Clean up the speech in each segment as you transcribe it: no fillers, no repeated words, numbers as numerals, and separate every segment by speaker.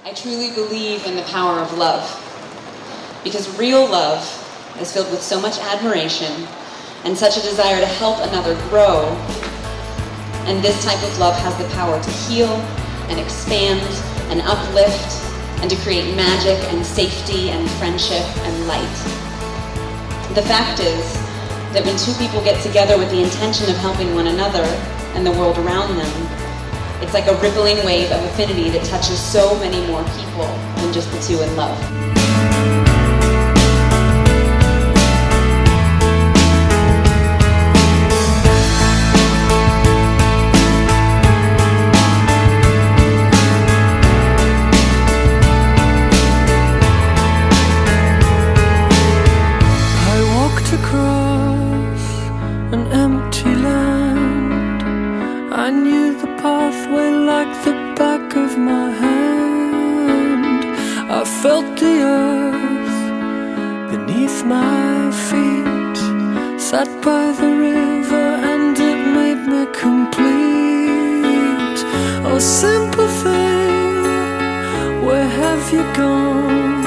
Speaker 1: I truly believe in the power of love, because real love is filled with so much admiration and such a desire to help another grow. And this type of love has the power to heal and expand and uplift and to create magic and safety and friendship and light. The fact is that when two people get together with the intention of helping one another and the world around them, it's like a rippling wave of affinity that touches so many more people than just the two in love.
Speaker 2: I walked across an empty land. I knew the pathway like the back of my hand. I felt the earth beneath my feet, sat by the river and it made me complete. Oh, simple thing, where have you gone?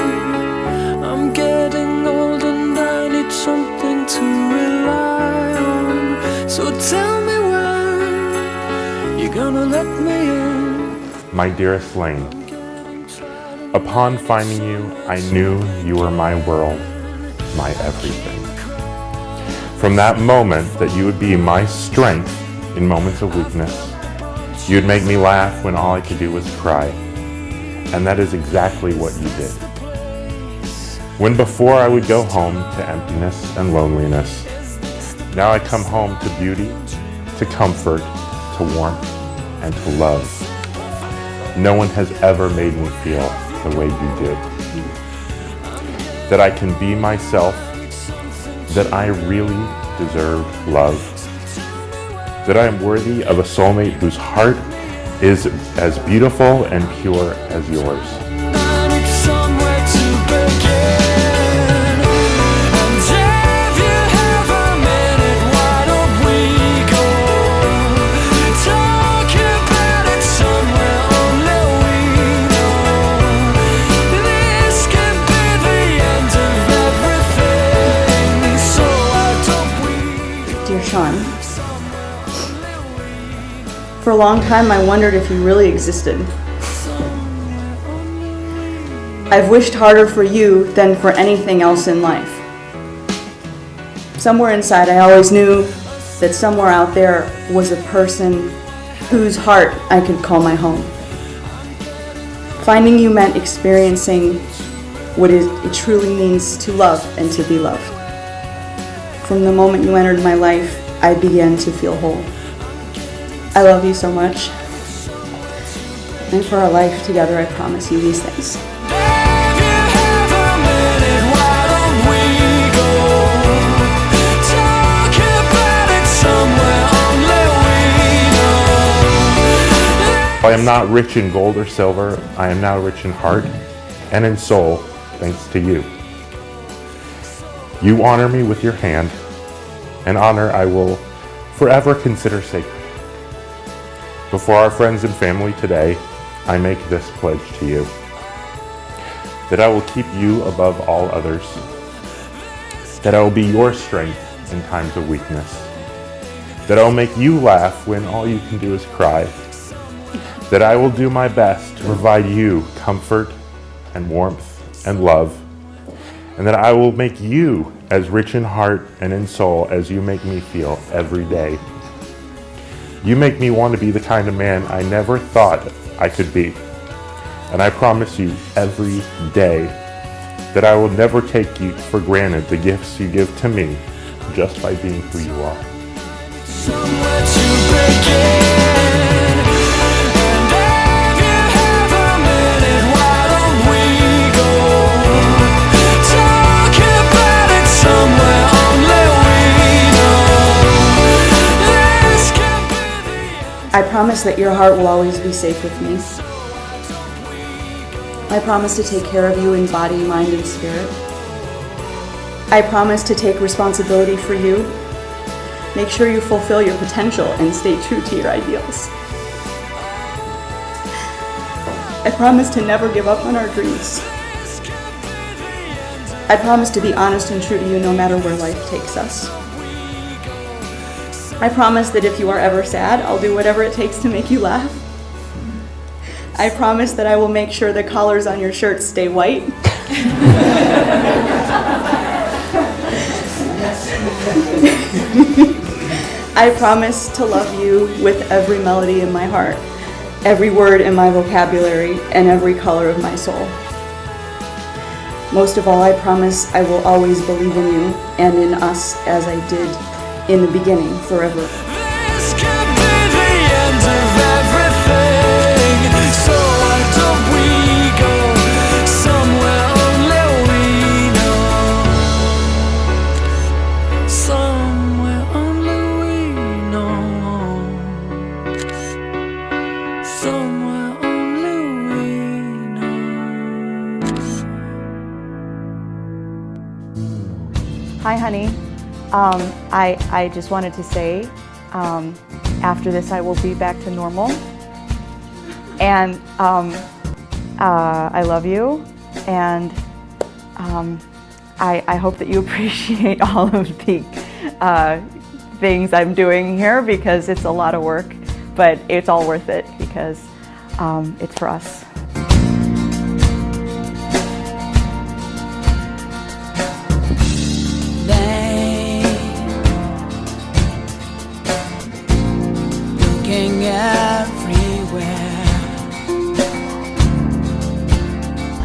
Speaker 2: I'm getting old and I need something to rely on. So tell me when you're gonna let me in.
Speaker 3: My dearest Lane, upon finding you, I knew you were my world, my everything. From that moment that you would be my strength in moments of weakness, you would make me laugh when all I could do was cry. And that is exactly what you did. When before I would go home to emptiness and loneliness, now I come home to beauty, to comfort, to warmth, and to love. No one has ever made me feel the way you did. That I can be myself, that I really deserve love, that I am worthy of a soulmate whose heart is as beautiful and pure as yours.
Speaker 4: Dear Shawn, for a long time I wondered if you really existed. I've wished harder for you than for anything else in life. Somewhere inside I always knew that somewhere out there was a person whose heart I could call my home. Finding you meant experiencing what it truly means to love and to be loved. From the moment you entered my life, I began to feel whole. I love you so much. And for our life together, I promise you these things.
Speaker 3: I am not rich in gold or silver. I am now rich in heart and in soul, thanks to you. You honor me with your hand, an honor I will forever consider sacred. Before our friends and family today, I make this pledge to you, that I will keep you above all others, that I will be your strength in times of weakness, that I will make you laugh when all you can do is cry, that I will do my best to provide you comfort and warmth and love, and that I will make you as rich in heart and in soul as you make me feel every day. You make me want to be the kind of man I never thought I could be. And I promise you every day that I will never take you for granted the gifts you give to me just by being who you are.
Speaker 2: Somewhere to begin.
Speaker 4: I promise that your heart will always be safe with me. I promise to take care of you in body, mind, and spirit. I promise to take responsibility for you, make sure you fulfill your potential, and stay true to your ideals. I promise to never give up on our dreams. I promise to be honest and true to you no matter where life takes us. I promise that if you are ever sad, I'll do whatever it takes to make you laugh. I promise that I will make sure the collars on your shirts stay white. I promise to love you with every melody in my heart, every word in my vocabulary, and every color of my soul. Most of all, I promise I will always believe in you and in us as I did in the beginning, forever.
Speaker 2: This could be the end of everything. So why don't we go somewhere only we know? Somewhere only we know. Somewhere only we know.
Speaker 5: Hi, honey. I just wanted to say, after this I will be back to normal, and I love you, and I hope that you appreciate all of the things I'm doing here, because it's a lot of work, but it's all worth it because it's for us.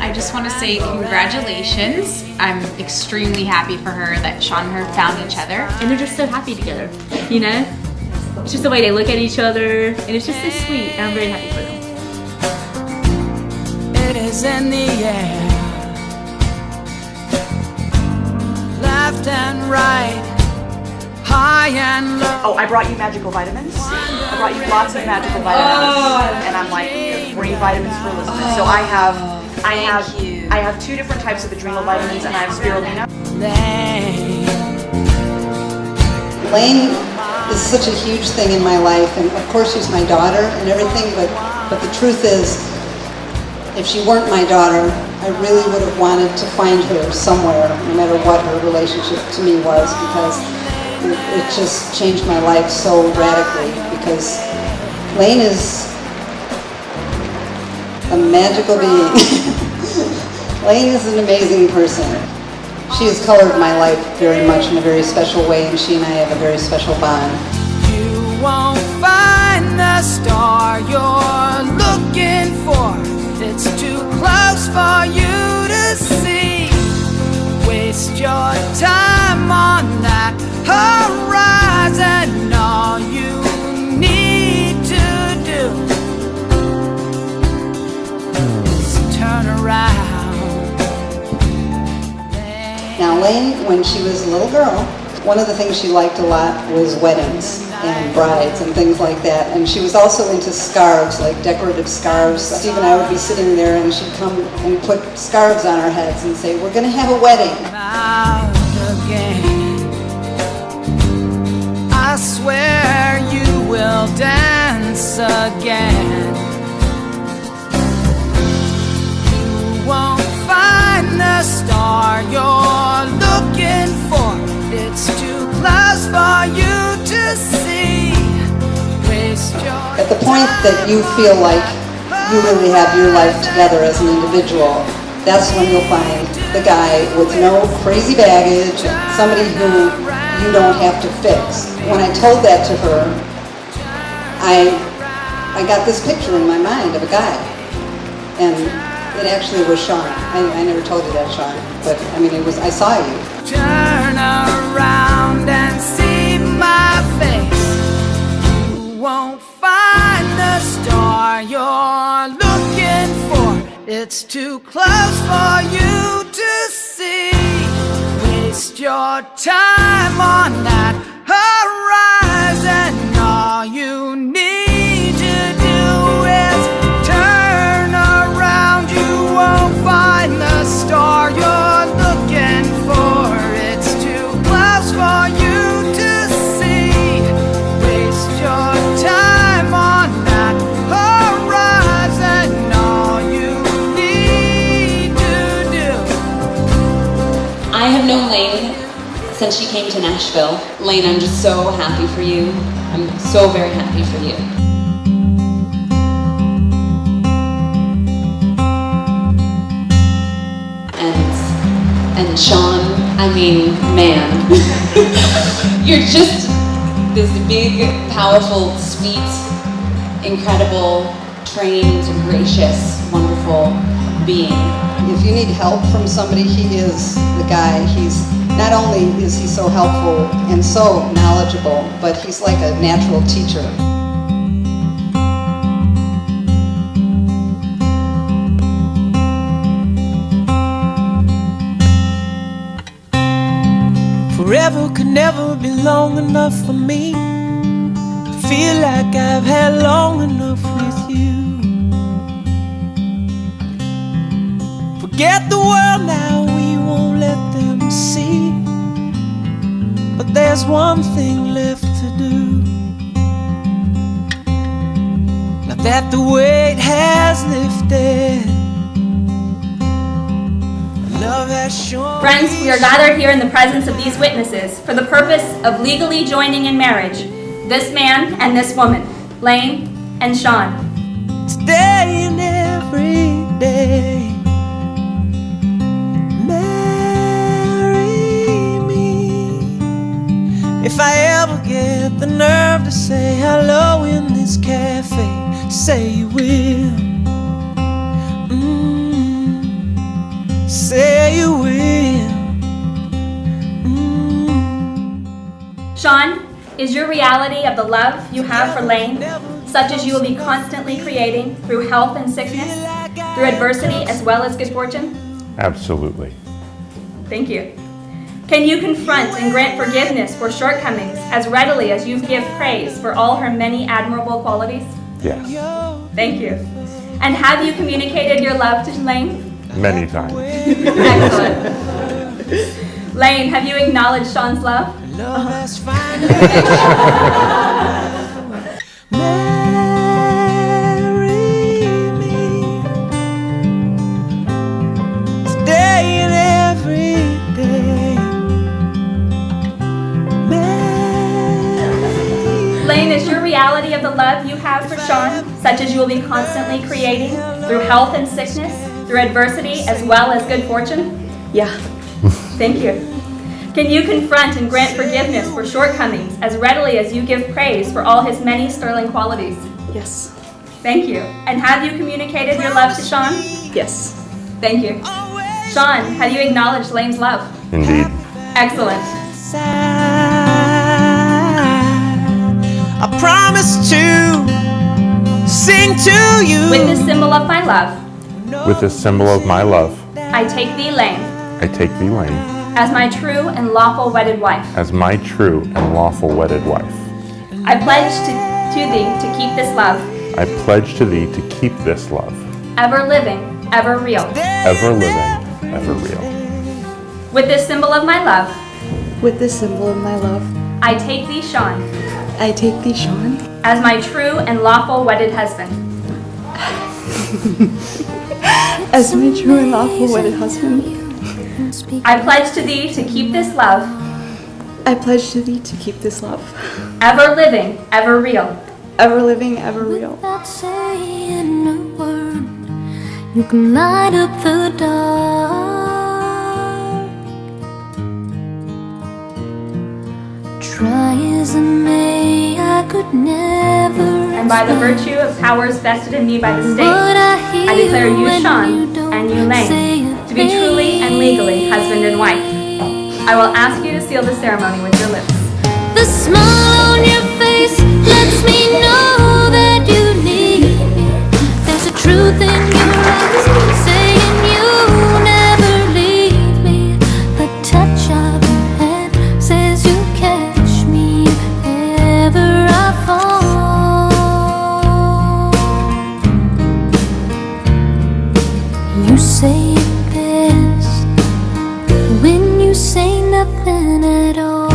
Speaker 6: I just want to say congratulations. I'm extremely happy for her that Shawn and her found each other.
Speaker 7: And they're just so happy together, you know? It's just the way they look at each other, and it's just so sweet, and I'm very happy for them.
Speaker 2: It is in the air, left and right, high and low.
Speaker 4: Oh, I brought you magical vitamins. I brought you lots of magical vitamins, and I'm like, free vitamins for listeners. So I have 2 different types of adrenal vitamins, and I have spirulina.
Speaker 8: Elaine is such a huge thing in my life, and of course she's my daughter and everything, but the truth is, if she weren't my daughter, I really would have wanted to find her somewhere, no matter what her relationship to me was, because it just changed my life so radically, because Elaine is a magical being. Elaine is an amazing person. She has colored my life very much in a very special way, and she and I have a very special bond.
Speaker 2: You won't find the star you're looking for. It's too close for you to see. Waste your time on that horizon. All you need to do is turn around.
Speaker 8: Now, Elaine, when she was a little girl, one of the things she liked a lot was weddings and brides and things like that. And she was also into scarves, like decorative scarves. Steve and I would be sitting there, and she'd come and put scarves on our heads and say, "We're going to have a wedding."
Speaker 2: Out again. I swear you will dance again. You won't find the star you're looking for. It's too close for you to see. Waste your
Speaker 8: At the point that you feel like you really have your life together as an individual, that's when you'll find the guy with no crazy baggage, somebody who you don't have to fix. When I told that to her, I got this picture in my mind of a guy, and it actually was Shawn. I never told you that, Shawn, but I mean, it was. I saw you.
Speaker 2: turn around and see my face. You won't find the star you're looking for. It's too close for you to see. Waste your time on that horizon. All you need to do is turn around. You won't find the star you're looking for. It's too close for you to see. Waste your time on that horizon. All you
Speaker 1: known Lane since she came to Nashville. Lane, I'm just so happy for you. I'm so very happy for you. And Shawn, I mean, man. You're just this big, powerful, sweet, incredible, trained, gracious, wonderful being.
Speaker 8: If you need help from somebody, he is the guy. He's not only is he so helpful and so knowledgeable, but he's like a natural teacher.
Speaker 2: Forever could never be long enough for me to feel like I've had long enough with you. Forget the world now, we won't let them see. But there's one thing left to do. Now that the weight has lifted, love has shown.
Speaker 9: Friends, we are gathered here in the presence of these witnesses for the purpose of legally joining in marriage this man and this woman, Lane and Shawn.
Speaker 2: Today and every day, marry me. If I ever get the nerve to say hello in this cafe, say you will. Say you will.
Speaker 9: Shawn, is your reality of the love you have for Lane such as you will be constantly creating through health and sickness, through adversity as well as good fortune?
Speaker 3: Absolutely.
Speaker 9: Thank you. Can you confront and grant forgiveness for shortcomings as readily as you give praise for all her many admirable qualities?
Speaker 3: Yes.
Speaker 9: Thank you. And have you communicated your love to Lane?
Speaker 3: Many times.
Speaker 9: Excellent. Lane, have you acknowledged Shawn's love?
Speaker 2: Marry me today and every day.
Speaker 9: Lane, is your reality of the love you have for Shawn such as you will be constantly creating through health and sickness, through adversity as well as good fortune?
Speaker 4: Yeah.
Speaker 9: Thank you. Can you confront and grant forgiveness for shortcomings as readily as you give praise for all his many sterling qualities?
Speaker 4: Yes.
Speaker 9: Thank you. And have you communicated your love to Shawn?
Speaker 4: Yes.
Speaker 9: Thank you. Shawn, have you acknowledged Lane's love?
Speaker 3: Indeed.
Speaker 9: Excellent.
Speaker 2: I promise to sing to you.
Speaker 9: With this symbol of my love,
Speaker 3: With this symbol of my love,
Speaker 9: I take thee, Lane,
Speaker 3: I take thee, Lane,
Speaker 9: as my true and lawful wedded wife.
Speaker 3: as my true and lawful wedded wife.
Speaker 9: I pledge to thee to keep this love,
Speaker 3: I pledge to thee to keep this love,
Speaker 9: ever living, ever real.
Speaker 3: ever living, ever real.
Speaker 9: With this symbol of my love,
Speaker 4: With this symbol of my love,
Speaker 9: I take thee, Shawn,
Speaker 4: I take thee, Shawn,
Speaker 9: as my true and lawful wedded husband.
Speaker 4: as my true and lawful wedded husband.
Speaker 9: I pledge to thee to keep this love,
Speaker 4: I pledge to thee to keep this love,
Speaker 9: ever living, ever real.
Speaker 4: ever living, ever real.
Speaker 10: Without saying a word, you can light up the dark. Try as I may, I could never.
Speaker 9: And by the virtue of powers vested in me by the state, I declare you, Shawn, and you, Lane, to be truly and legally husband and wife. I will ask you to seal the ceremony with your lips.
Speaker 10: The smile on your face lets me know that you need me. There's a truth in your eyes saying you'll never leave me. The touch of your hand says you catch me if ever I fall. You say it best when you say nothing at all.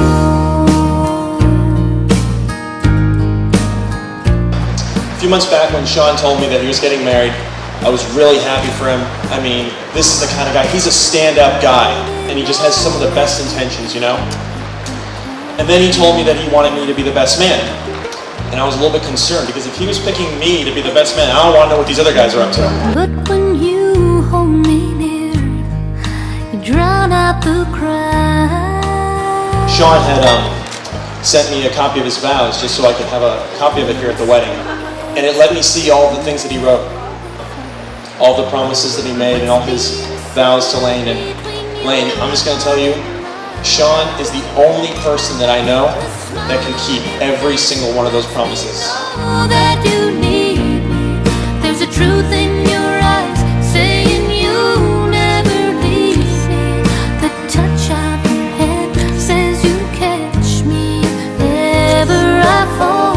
Speaker 11: A few months back when Shawn told me that he was getting married, I was really happy for him. I mean, this is the kind of guy, he's a stand-up guy, and he just has some of the best intentions, you know? And then he told me that he wanted me to be the best man. And I was a little bit concerned, because if he was picking me to be the best man, I don't want to know what these other guys are up to.
Speaker 10: But when you hold me near, you drown out the cry.
Speaker 11: Shawn had sent me a copy of his vows just so I could have a copy of it here at the wedding. And it let me see all the things that he wrote. All the promises that he made and all his vows to Lane. And Lane, I'm just going to tell you, Shawn is the only person that I know that can keep every single one of those promises.
Speaker 10: That you need me. There's a truth in your eyes saying you never leave me. The touch of your hand says you catch me if ever I fall.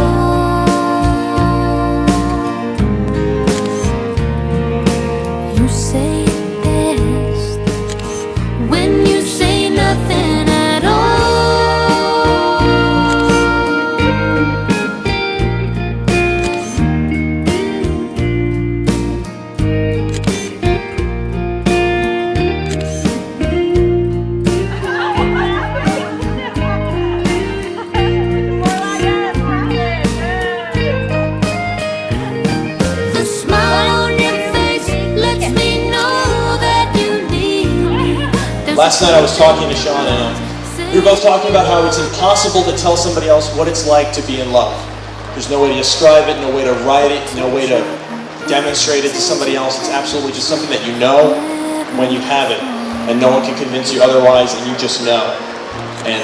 Speaker 10: You say it best when you say nothing at all. The smile on your face lets me know that you need me.
Speaker 11: Last night I was talking to Shawn and we were both talking about how it's impossible to tell somebody else what it's like to be in love. There's no way to describe it, no way to write it, no way to demonstrate it to somebody else. It's absolutely just something that you know when you have it, and no one can convince you otherwise, and you just know. And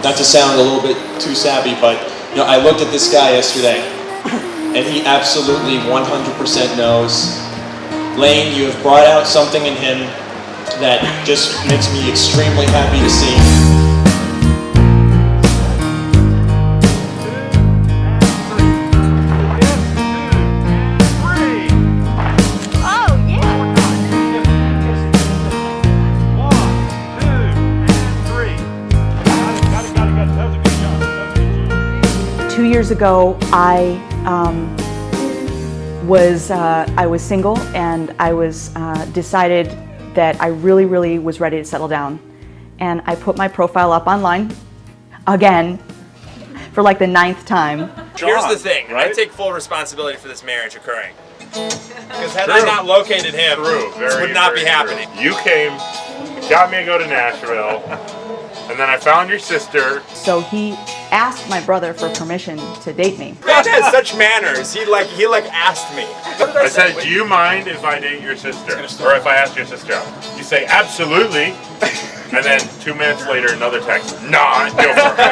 Speaker 11: not to sound a little bit too sappy, but you know, I looked at this guy yesterday, and he absolutely 100% knows. Lane, you have brought out something in him that just makes me extremely happy to see.
Speaker 9: Oh, yeah.
Speaker 5: 2 years ago, I was single, and I was decided that I really was ready to settle down. And I put my profile up online again for like the 9th time.
Speaker 12: Here's the thing, right? I take full responsibility for this marriage occurring. Because had I not located him, this would not be happening.
Speaker 3: You came, got me to go to Nashville, and then I found your sister.
Speaker 5: So he asked my brother for permission to date me.
Speaker 12: God has such manners. He asked me.
Speaker 3: I said, do you mind if I date your sister? Or if I ask your sister out? You say, absolutely. And then 2 minutes later, another text, nah, go for it.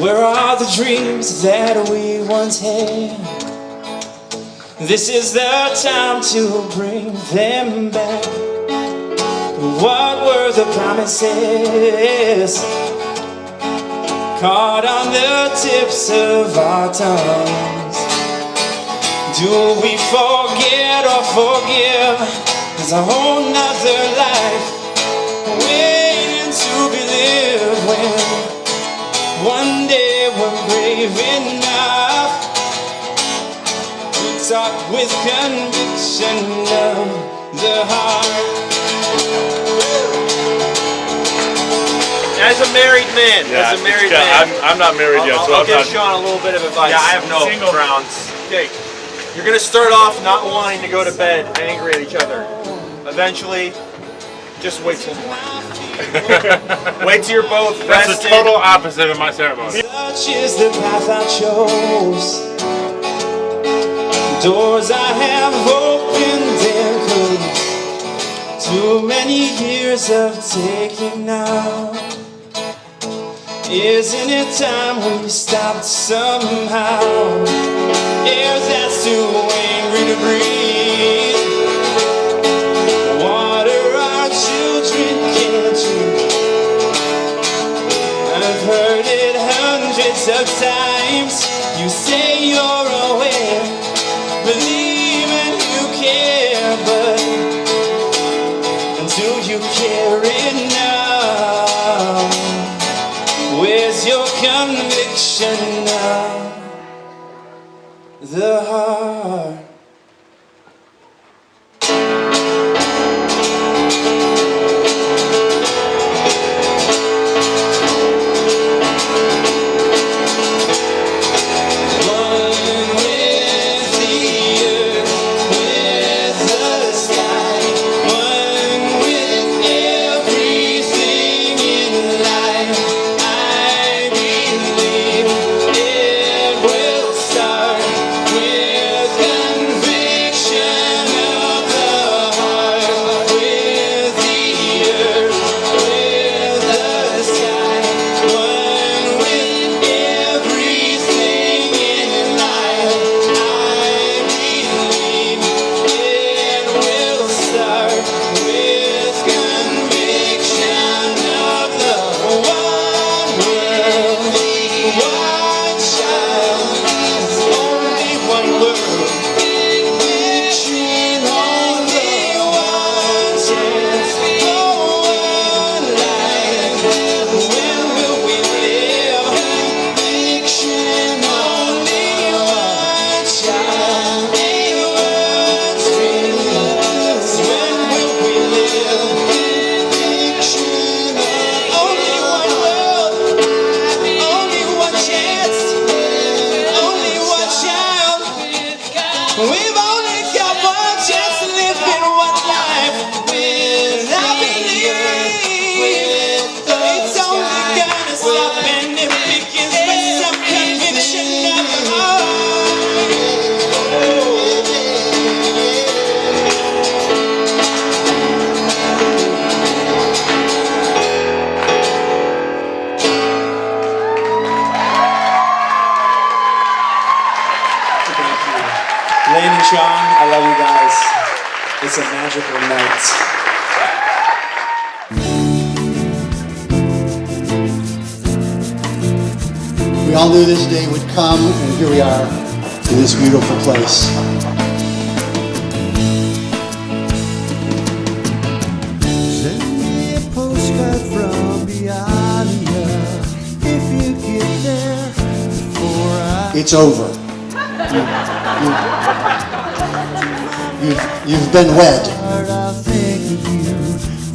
Speaker 11: Where are the dreams that we once had? This is the time to bring them back. What were the promises? Caught on the tips of our tongues. Do we forget or forgive? There's a whole nother life waiting to be lived when one day we're brave enough to talk with conviction of the heart.
Speaker 12: As a married man,
Speaker 3: I'm not married yet, so
Speaker 12: I'll
Speaker 3: I'm
Speaker 12: give
Speaker 3: not.
Speaker 12: Shawn a little bit of advice.
Speaker 3: Yeah, I have no
Speaker 12: single grounds. Okay, you're gonna start off not wanting to go to bed angry at each other. Eventually, just wait till morning. Wait till you're both
Speaker 3: That's
Speaker 12: rested.
Speaker 3: the total opposite of my ceremony.
Speaker 11: Such is the path I chose. Doors I have opened and closed. Too many years of taking now. Isn't it time we stopped somehow? Air that's too angry to breathe. Water our children can't drink. I've heard it hundreds of times.
Speaker 13: You say you're aware, believing you care, but until you care enough, where's your conviction now? The heart. Lane and Shawn, I love you guys. It's a magical night.
Speaker 14: We all knew this day would come, and here we are in this beautiful place.
Speaker 2: Send me a postcard from Bialia if you get there before I...
Speaker 14: It's over. You've been wed.
Speaker 2: I'll think of you,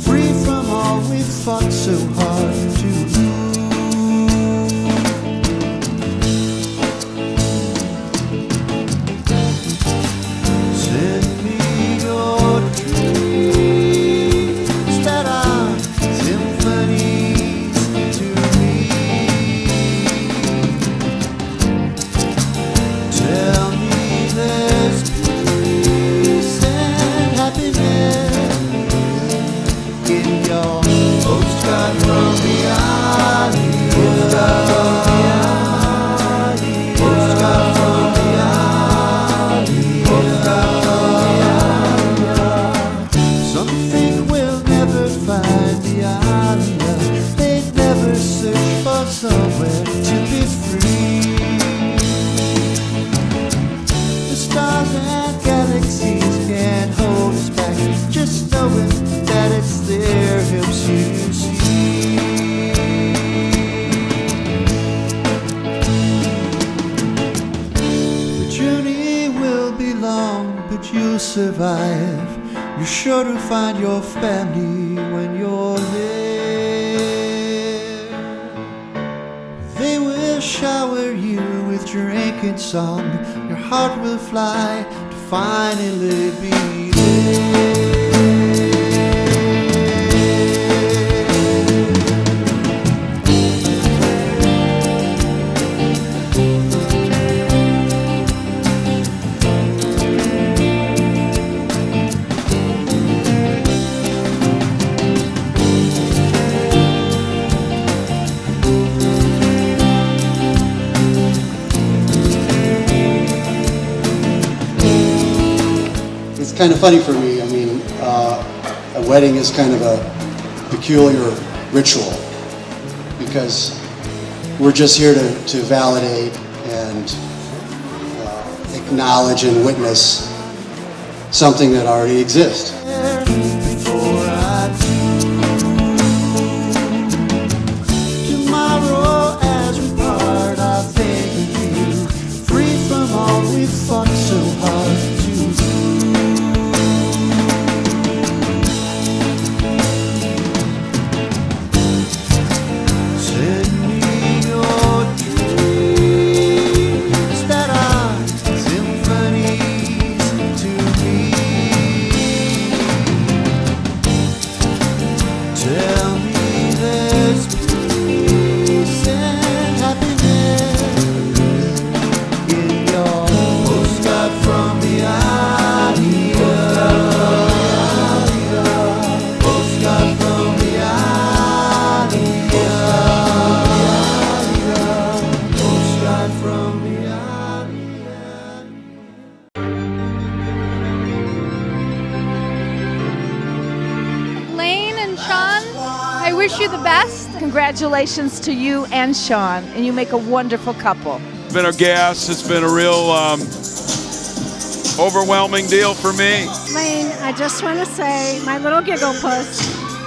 Speaker 2: free from all we fought so hard to lose. Send me your dreams that are symphonies to me. Tell me there's peace and happiness in your postcard from the alley. Postcard from the alley. Postcard from the alley. Postcard from the alley. Something we'll never find the alley. They'd never search for somewhere to be free. The stars and galaxies can't hold us back. Just knowing that it's there helps you see. The journey will be long, but you'll survive. You're sure to find your family when you're there. They will shower you with drink and song. Your heart will fly to finally be there.
Speaker 14: It's kind of funny for me. I mean, a wedding is kind of a peculiar ritual because we're just here to validate and acknowledge and witness something that already exists.
Speaker 2: Tomorrow as we part, I'll think of you, free from all we fought so hard to do. Send me your dreams that are symphonies to me. Tell me there's peace and happiness in your postcard from the idea. Postcard from the idea. Postcard from the idea.
Speaker 15: Lane and Shawn, I wish you the best. Congratulations to you and Shawn, and you make a wonderful couple.
Speaker 16: It's been a gas. It's been a real overwhelming deal for me.
Speaker 17: Lane, I just want to say, my little giggle puss,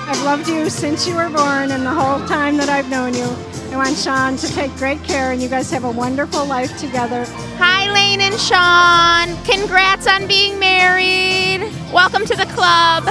Speaker 17: I've loved you since you were born and the whole time that I've known you. I want Shawn to take great care, and you guys have a wonderful life together.
Speaker 6: Hi, Lane and Shawn. Congrats on being married. Welcome to the club.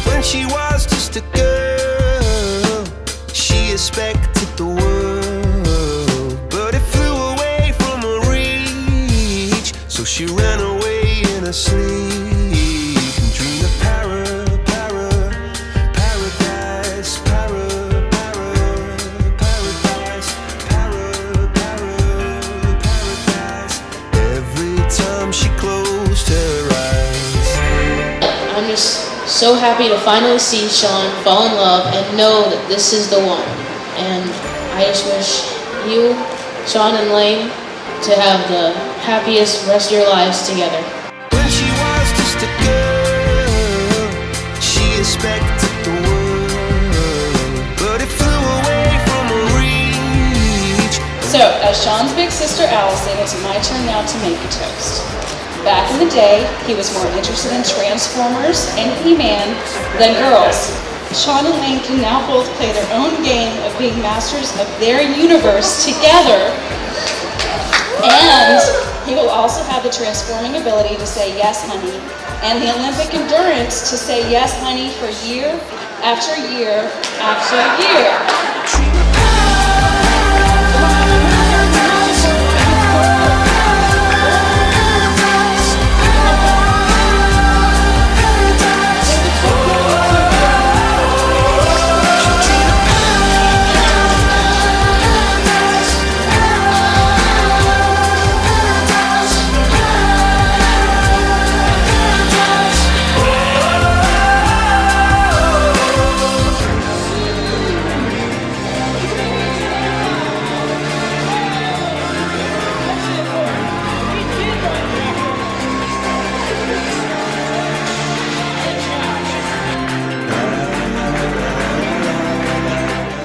Speaker 2: When she was just a girl, she expected the world, but it flew away from her reach. So she ran away in her sleep and dreamed of paradise, paradise. Every time she closed her eyes.
Speaker 18: I'm just so happy to finally see Shawn fall in love and know that this is the one. And I just wish you, Shawn and Lane, to have the happiest rest of your lives together.
Speaker 2: When she was just a girl, she expected the world, but it flew away from her reach.
Speaker 1: So, as Shawn's big sister Allison, it's my turn now to make a toast. Back in the day, he was more interested in Transformers and He-Man than girls. Shawn and Lane can now both play their own game of being masters of their universe together. And he will also have the transforming ability to say yes, honey, and the Olympic endurance to say yes, honey, for year after year after year.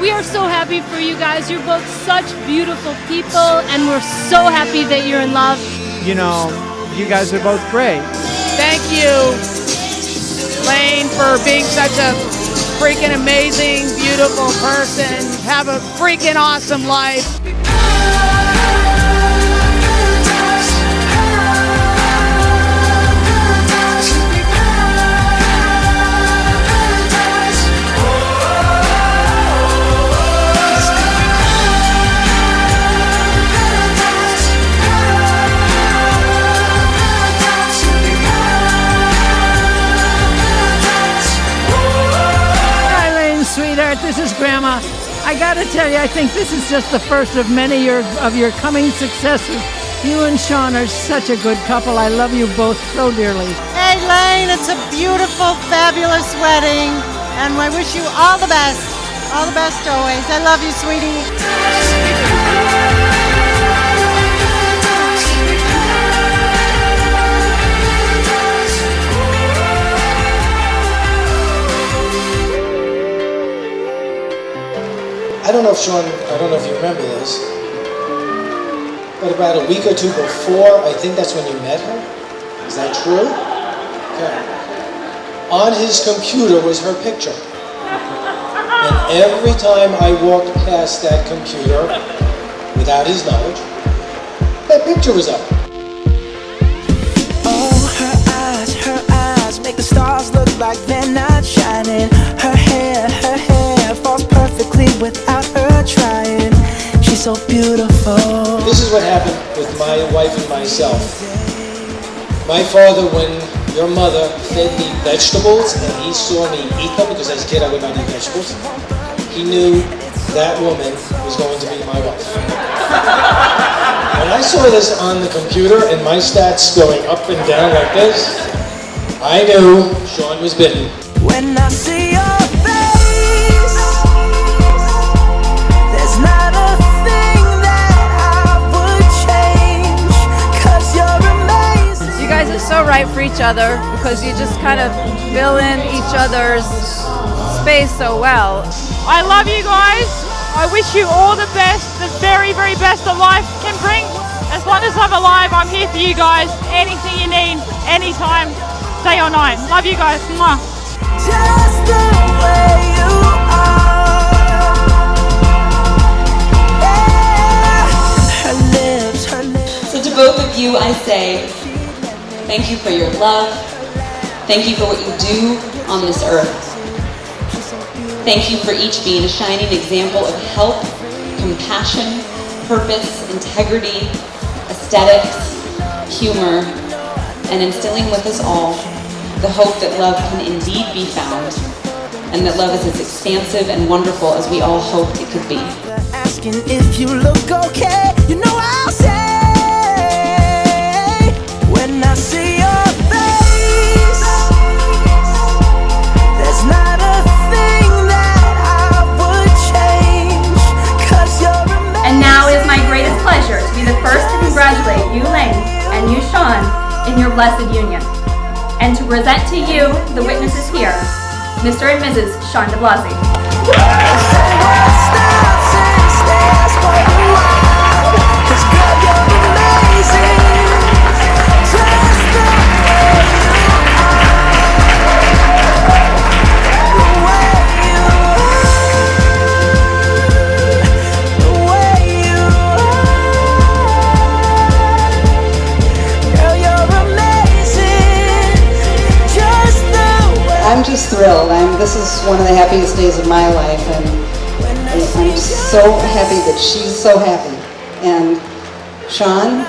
Speaker 19: We are so happy for you guys. You're both such beautiful people, and we're so happy that you're in love.
Speaker 20: You know, you guys are both great.
Speaker 21: Thank you, Lane, for being such a freaking amazing, beautiful person. Have a freaking awesome life.
Speaker 20: Sweetheart, this is Grandma. I gotta tell you, I think this is just the first of many of your coming successes. You and Shawn are such a good couple. I love you both so dearly.
Speaker 21: Hey,
Speaker 7: right, Lane. It's a beautiful, fabulous wedding, and I wish you all the best. All the best always. I love you, sweetie.
Speaker 13: I don't know if Shawn, I don't know if you remember this, but about a week or two before, I think that's when you met her. Is that true? Okay. On his computer was her picture. And every time I walked past that computer, without his knowledge, that picture was up.
Speaker 2: Oh, her eyes make the stars look like they're not shining. Her hair falls perfectly without her trying. She's so beautiful.
Speaker 13: This is what happened with my wife and myself. My father, when your mother fed me vegetables and he saw me eat them, because as a kid I would not eat vegetables, he knew that woman was going to be my wife. When I saw this on the computer and my stats going up and down like this, I knew Shawn was bitten.
Speaker 2: When I see your face, there's not a thing that I would change, 'cause you're amazing.
Speaker 5: You guys are so right for each other because you just kind of fill in each other's space so well.
Speaker 21: I love you guys. I wish you all the best, the very, very best that life can bring. As long as I'm alive, I'm here for you guys. Anything you need, anytime, day or night. Love you guys. Mwah.
Speaker 2: Just the way you are. Yeah. Her lips.
Speaker 1: So to both of you, I say, thank you for your love. Thank you for what you do on this earth. Thank you for each being a shining example of help, compassion, purpose, integrity, aesthetics, humor, and instilling with us all the hope that love can indeed be found, and that love is as expansive and wonderful as we all hoped it could be.
Speaker 2: Asking if you look okay, you know I'll say, when I see your face, there's not a thing that I would change, 'cause you're amazing.
Speaker 9: And now it is my greatest pleasure to be the first to congratulate you, Lane, and you, Shawn, in your blessed union. And to present to you the witnesses here, Mr. and Mrs. Shawn de Blasi.
Speaker 8: I'm just thrilled. This is one of the happiest days of my life, and I'm so happy that she's so happy. And Shawn,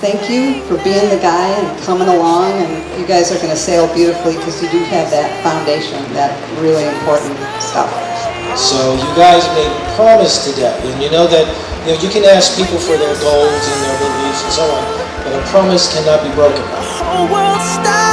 Speaker 8: thank you for being the guy and coming along, and you guys are going to sail beautifully because you do have that foundation, that really important stuff.
Speaker 13: So you guys made a promise today, and you know that you can ask people for their goals and their beliefs and so on, but a promise cannot be broken.
Speaker 2: The whole world stops.